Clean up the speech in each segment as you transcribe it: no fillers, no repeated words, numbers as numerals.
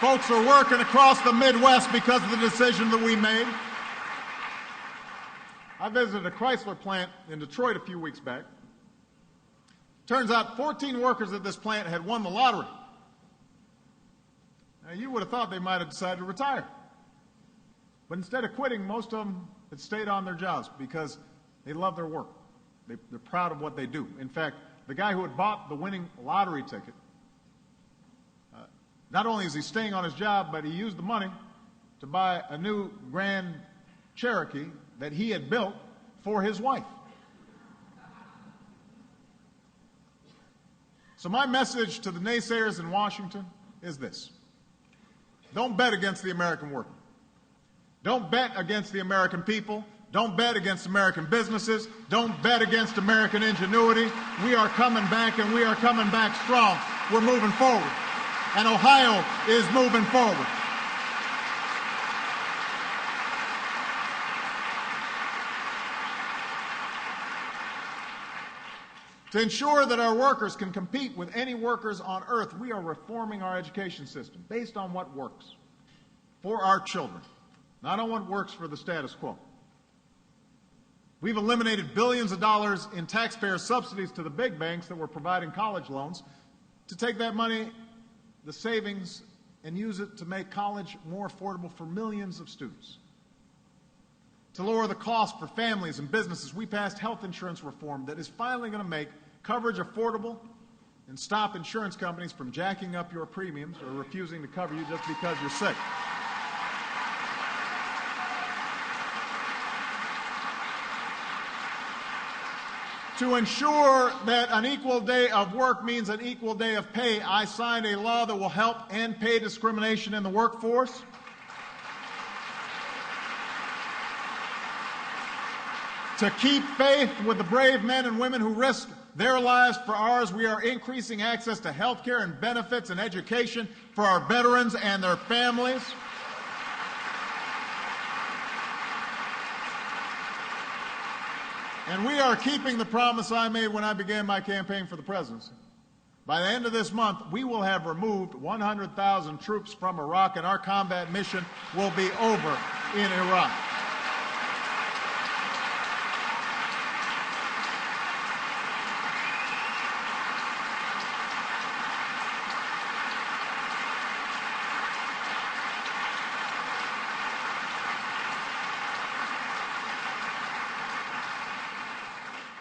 Folks are working across the Midwest because of the decision that we made. I visited a Chrysler plant in Detroit a few weeks back. Turns out 14 workers at this plant had won the lottery. Now, you would have thought they might have decided to retire. But instead of quitting, most of them had stayed on their jobs because they love their work. They're proud of what they do. In fact, the guy who had bought the winning lottery ticket, not only is he staying on his job, but he used the money to buy a new Grand Cherokee that he had built for his wife. So my message to the naysayers in Washington is this. Don't bet against the American worker. Don't bet against the American people. Don't bet against American businesses. Don't bet against American ingenuity. We are coming back, and we are coming back strong. We're moving forward. And Ohio is moving forward. To ensure that our workers can compete with any workers on earth, we are reforming our education system based on what works for our children, not on what works for the status quo. We've eliminated billions of dollars in taxpayer subsidies to the big banks that were providing college loans to take that money, the savings, and use it to make college more affordable for millions of students. To lower the cost for families and businesses, we passed health insurance reform that is finally going to make coverage affordable and stop insurance companies from jacking up your premiums or refusing to cover you just because you're sick. To ensure that an equal day of work means an equal day of pay, I signed a law that will help end pay discrimination in the workforce. To keep faith with the brave men and women who risk their lives for ours, we are increasing access to health care and benefits and education for our veterans and their families. And we are keeping the promise I made when I began my campaign for the presidency. By the end of this month, we will have removed 100,000 troops from Iraq, and our combat mission will be over in Iraq.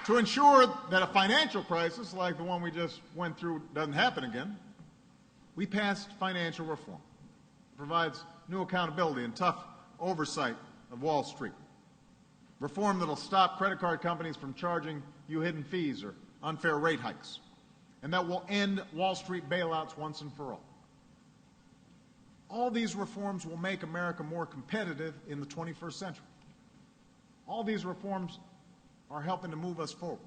To ensure that a financial crisis like the one we just went through doesn't happen again, we passed financial reform. It provides new accountability and tough oversight of Wall Street. Reform that will stop credit card companies from charging you hidden fees or unfair rate hikes, and that will end Wall Street bailouts once and for all. All these reforms will make America more competitive in the 21st century. All these reforms are helping to move us forward.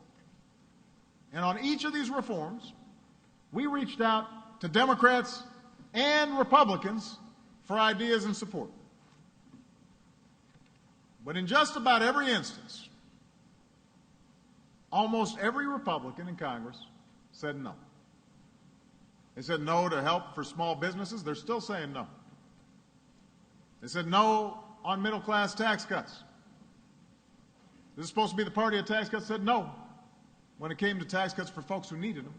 And on each of these reforms, we reached out to Democrats and Republicans for ideas and support. But in just about every instance, almost every Republican in Congress said no. They said no to help for small businesses. They're still saying no. They said no on middle-class tax cuts. This is supposed to be the party of tax cuts, said no when it came to tax cuts for folks who needed them.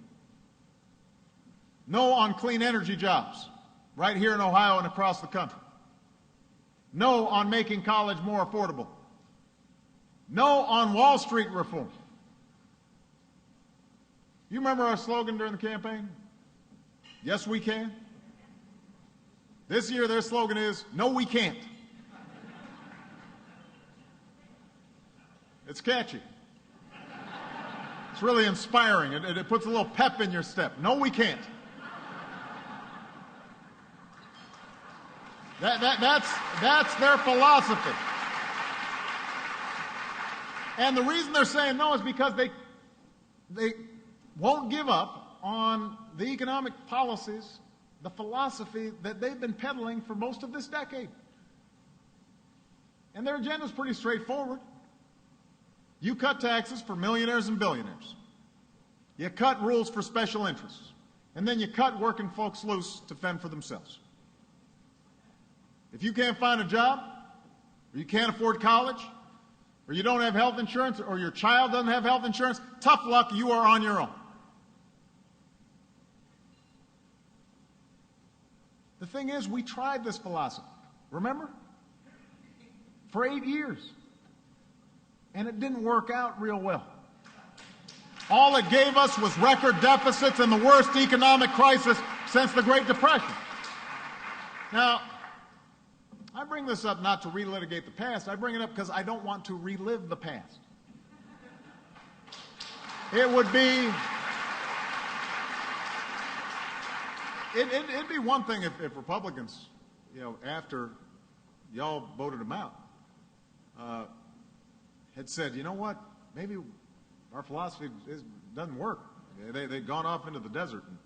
No on clean energy jobs, right here in Ohio and across the country. No on making college more affordable. No on Wall Street reform. You remember our slogan during the campaign? Yes, we can. This year their slogan is, no, we can't. It's catchy. It's really inspiring. It puts a little pep in your step. No, we can't. That's their philosophy. And the reason they're saying no is because they won't give up on the economic policies, the philosophy that they've been peddling for most of this decade. And their agenda is pretty straightforward. You cut taxes for millionaires and billionaires. You cut rules for special interests. And then you cut working folks loose to fend for themselves. If you can't find a job, or you can't afford college, or you don't have health insurance, or your child doesn't have health insurance, tough luck, you are on your own. The thing is, we tried this philosophy, remember? For 8 years. And it didn't work out real well. All it gave us was record deficits and the worst economic crisis since the Great Depression. Now, I bring this up not to relitigate the past. I bring it up because I don't want to relive the past. It'd be one thing if Republicans, after y'all voted them out, had said, you know what, maybe our philosophy doesn't work. They'd gone off into the desert and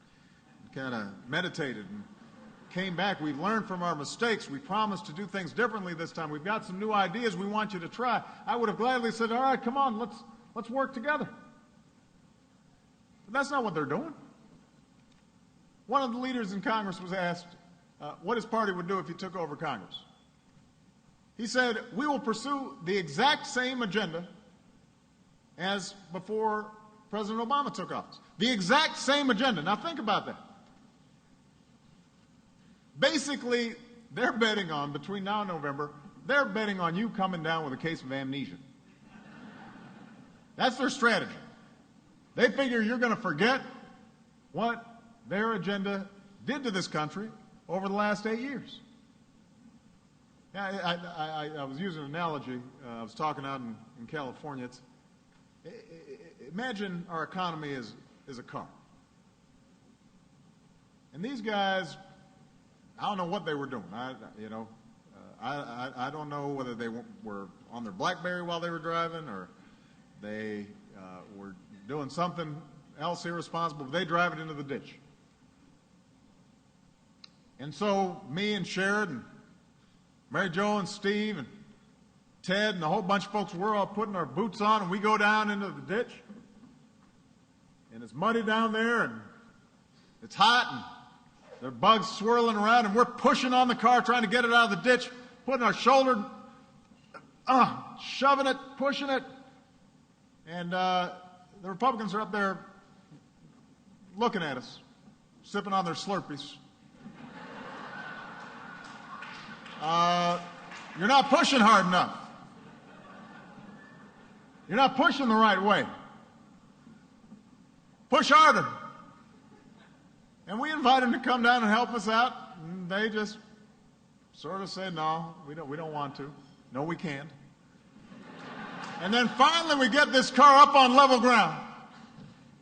kind of meditated and came back. We've learned from our mistakes. We promised to do things differently this time. We've got some new ideas we want you to try. I would have gladly said, all right, come on, let's work together. But that's not what they're doing. One of the leaders in Congress was asked what his party would do if he took over Congress. He said, we will pursue the exact same agenda as before President Obama took office. The exact same agenda. Now think about that. Basically, they're betting on, between now and November, they're betting on you coming down with a case of amnesia. That's their strategy. They figure you're going to forget what their agenda did to this country over the last 8 years. I was using an analogy. I was talking out in California. Imagine our economy is a car. And these guys, I don't know what they were doing. I don't know whether they were on their BlackBerry while they were driving or they were doing something else irresponsible, but they drive it into the ditch. And so me and Sherrod and Mary Jo and Steve and Ted and a whole bunch of folks, we're all putting our boots on and we go down into the ditch. And it's muddy down there and it's hot and there are bugs swirling around and we're pushing on the car trying to get it out of the ditch, putting our shoulder, shoving it, pushing it. And the Republicans are up there looking at us, sipping on their Slurpees. You're not pushing hard enough. You're not pushing the right way. Push harder. And we invite them to come down and help us out, and they just sort of said, no, we don't want to. No, we can't. And then finally we get this car up on level ground,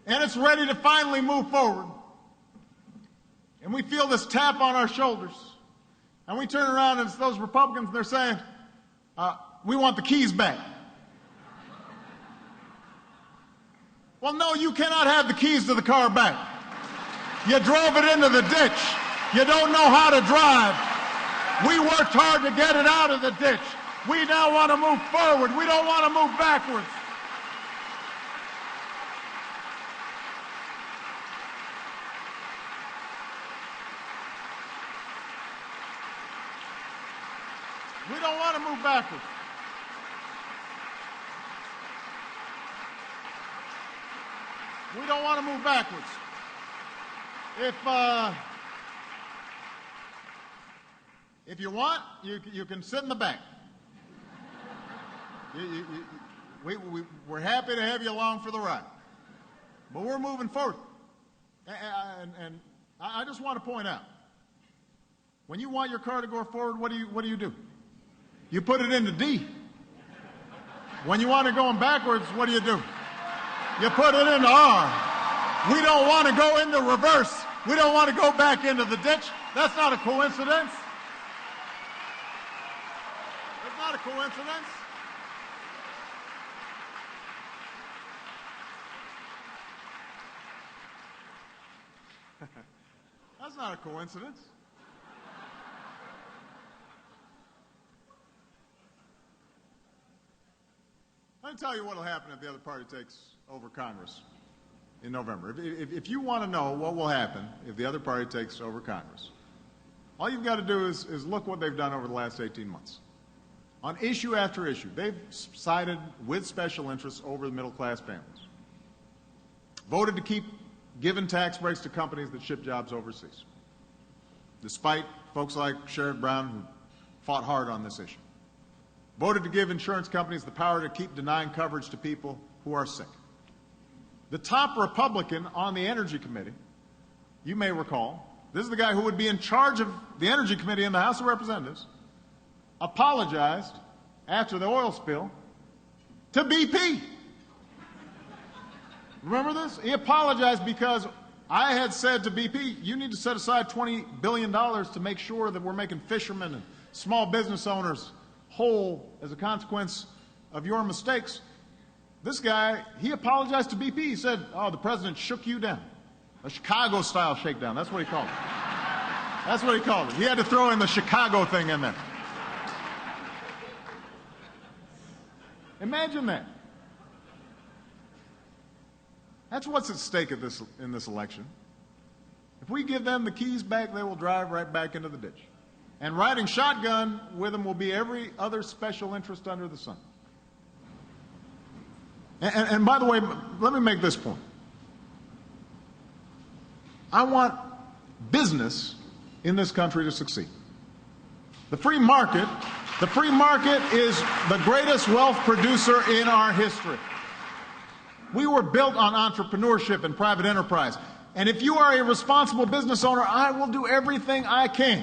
and it's ready to finally move forward. And we feel this tap on our shoulders. And we turn around and it's those Republicans, and they're saying, we want the keys back. Well, no, you cannot have the keys to the car back. You drove it into the ditch. You don't know how to drive. We worked hard to get it out of the ditch. We now want to move forward. We don't want to move backwards. We don't want to move backwards. We don't want to move backwards. If you want, you can sit in the back. We're happy to have you along for the ride. But we're moving forward. And I just want to point out, when you want your car to go forward, what do you do? You put it into D. When you want it going backwards, what do? You put it into R. We don't want to go into reverse. We don't want to go back into the ditch. That's not a coincidence. That's not a coincidence. That's not a coincidence. Let me tell you what will happen if the other party takes over Congress in November. If you want to know what will happen if the other party takes over Congress, All you've got to do is look what they've done over the last 18 months. On issue after issue, they've sided with special interests over the middle-class families. Voted to keep giving tax breaks to companies that ship jobs overseas, despite folks like Sherrod Brown who fought hard on this issue. Voted to give insurance companies the power to keep denying coverage to people who are sick. The top Republican on the Energy Committee, you may recall, this is the guy who would be in charge of the Energy Committee in the House of Representatives, apologized after the oil spill to BP. Remember this? He apologized because I had said to BP, you need to set aside $20 billion to make sure that we're making fishermen and small business owners whole as a consequence of your mistakes. This guy, he apologized to BP. He said, oh, the president shook you down. A Chicago-style shakedown. That's what he called it. That's what he called it. He had to throw in the Chicago thing in there. Imagine that. That's what's at stake in this election. If we give them the keys back, they will drive right back into the ditch. And riding shotgun with them will be every other special interest under the sun. And by the way, let me make this point. I want business in this country to succeed. The free market is the greatest wealth producer in our history. We were built on entrepreneurship and private enterprise. And if you are a responsible business owner, I will do everything I can